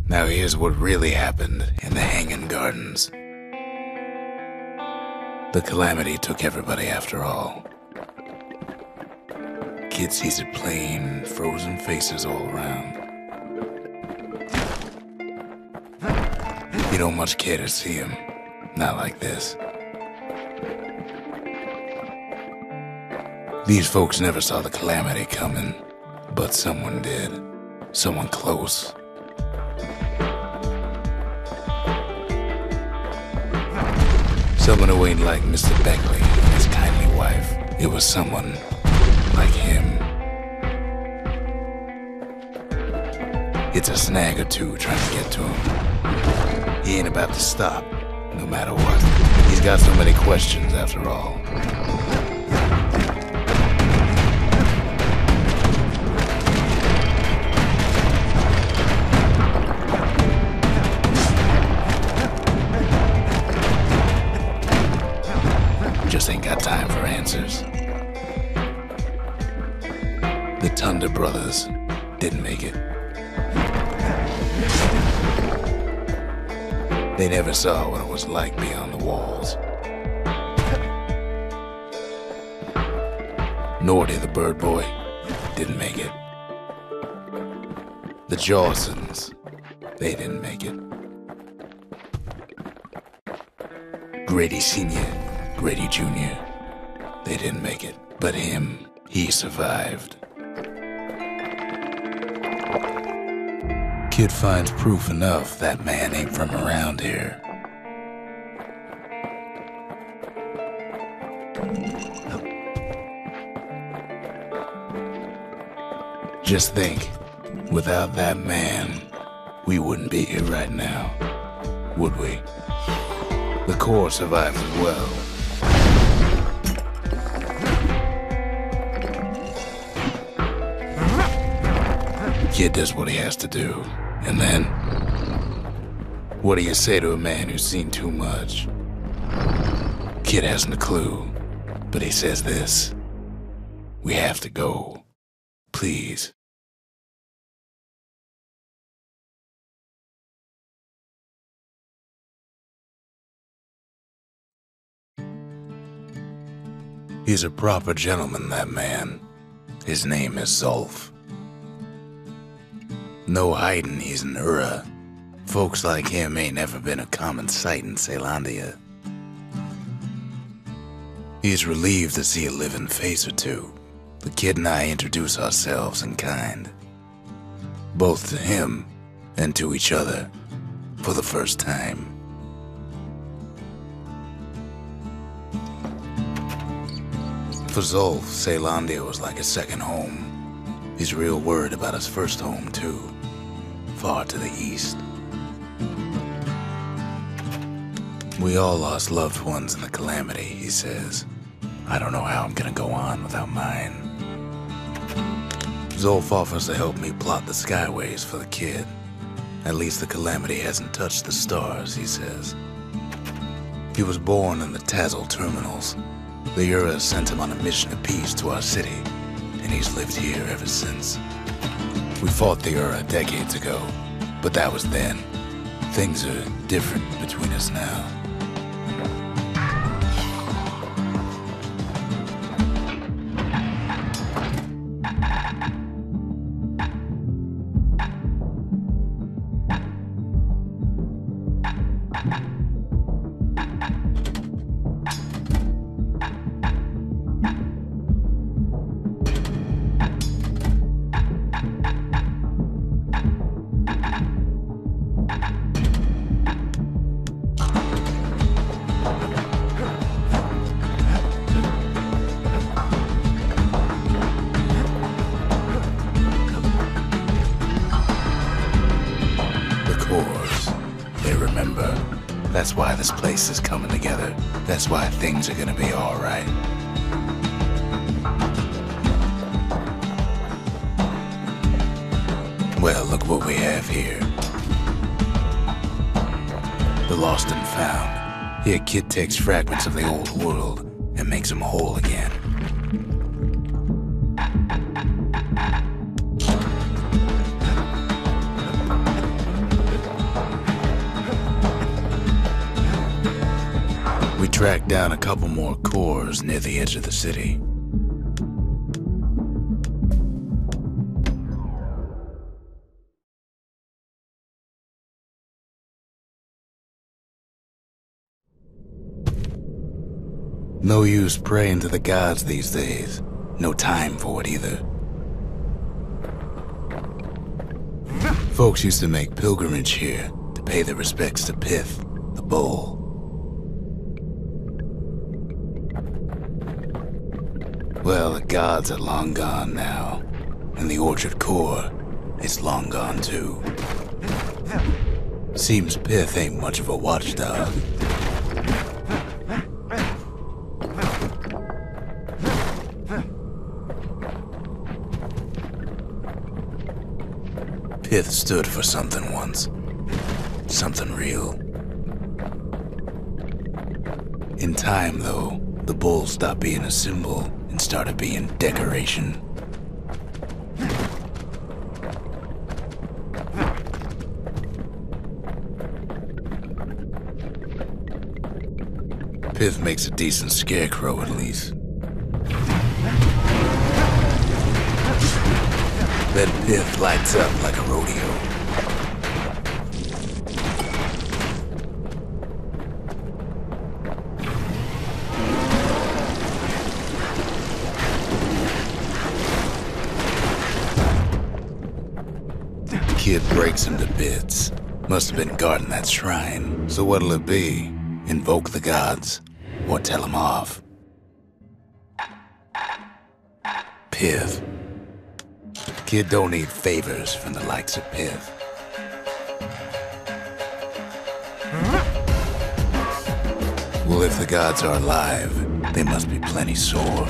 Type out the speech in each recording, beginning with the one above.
Now here's what really happened in the Hanging Gardens. The calamity took everybody after all. Kid sees it plain, frozen faces all around. You don't much care to see him, not like this. These folks never saw the calamity coming, but someone did. Someone close. Someone who ain't like Mr. Beckley and his kindly wife. It was someone like him. It's a snag or two trying to get to him. He ain't about to stop, no matter what. He's got so many questions after all. Just ain't got time for answers. The Thunder brothers didn't make it. They never saw what it was like beyond the walls. Nordy the bird boy didn't make it. The Jawsons, they didn't make it. Grady Sr., Grady Jr., they didn't make it. But him, he survived. Kid finds proof enough that man ain't from around here. Just think, without that man, we wouldn't be here right now, would we? The Corps survived as well. Kid does what he has to do, and then, what do you say to a man who's seen too much? Kid hasn't a clue, but he says this: we have to go, please. He's a proper gentleman, that man. His name is Zolf. No hiding he's an Ura. Folks like him ain't never been a common sight in Caelondia. He's relieved to see a living face or two. The kid and I introduce ourselves in kind. Both to him and to each other for the first time. For Zolf, Caelondia was like a second home. He's real worried about his first home, too. Far to the east. We all lost loved ones in the calamity, he says. I don't know how I'm gonna go on without mine. Zolf offers to help me plot the skyways for the kid. At least the calamity hasn't touched the stars, he says. He was born in the Tazzle terminals. The Ura sent him on a mission of peace to our city, and he's lived here ever since. We fought the Ura decades ago, but that was then. Things are different between us now. That's why this place is coming together. That's why things are gonna be all right. Well, look what we have here. The lost and found. Here, kid takes fragments of the old world and makes them whole again. tracked down a couple more cores near the edge of the city. No use praying to the gods these days. No time for it either. Folks used to make pilgrimage here to pay their respects to Pith, the bull. Well, the gods are long gone now, and the Orchard Core is long gone too. Seems Pith ain't much of a watchdog. Pith stood for something once. Something real. In time, though, the bull stopped being a symbol and started being decoration. Pith makes a decent scarecrow, at least. That Pith lights up like a rodeo. Kid breaks him to bits. Must have been guarding that shrine. So what'll it be? Invoke the gods, or tell them off? Pith. Kid don't need favors from the likes of Pith. Well, if the gods are alive, they must be plenty sore.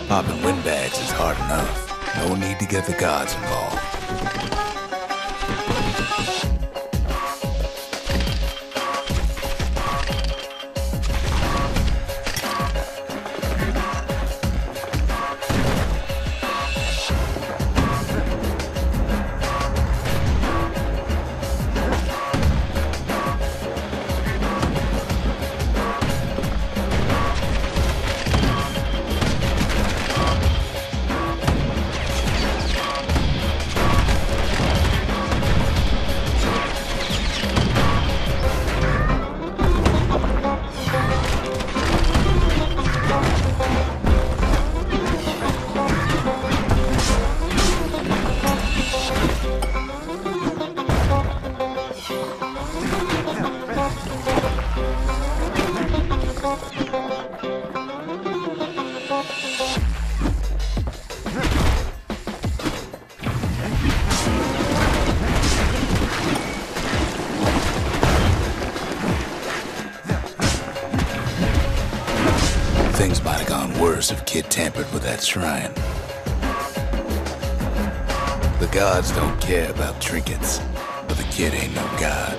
Popping windbags is hard enough. No need to get the gods involved. Things might have gone worse if Kid tampered with that shrine. The gods don't care about trinkets, but the kid ain't no god.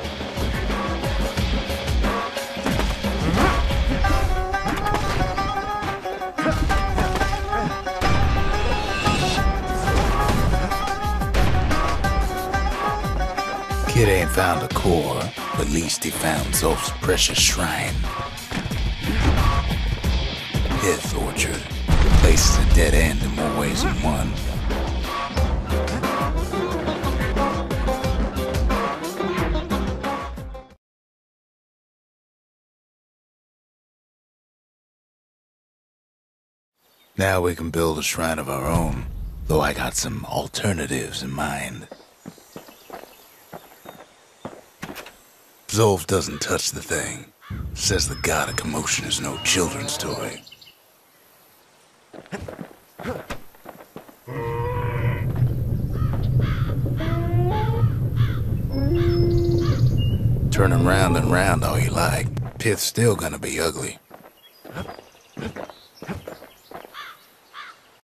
Kid ain't found a core, but at least he found Zolf's precious shrine. Pith Orchard. The place is a dead end in more ways than one. Now we can build a shrine of our own, though I got some alternatives in mind. Zolf doesn't touch the thing. Says the god of commotion is no children's toy. Turn him round and round all you like. Pith's still gonna be ugly.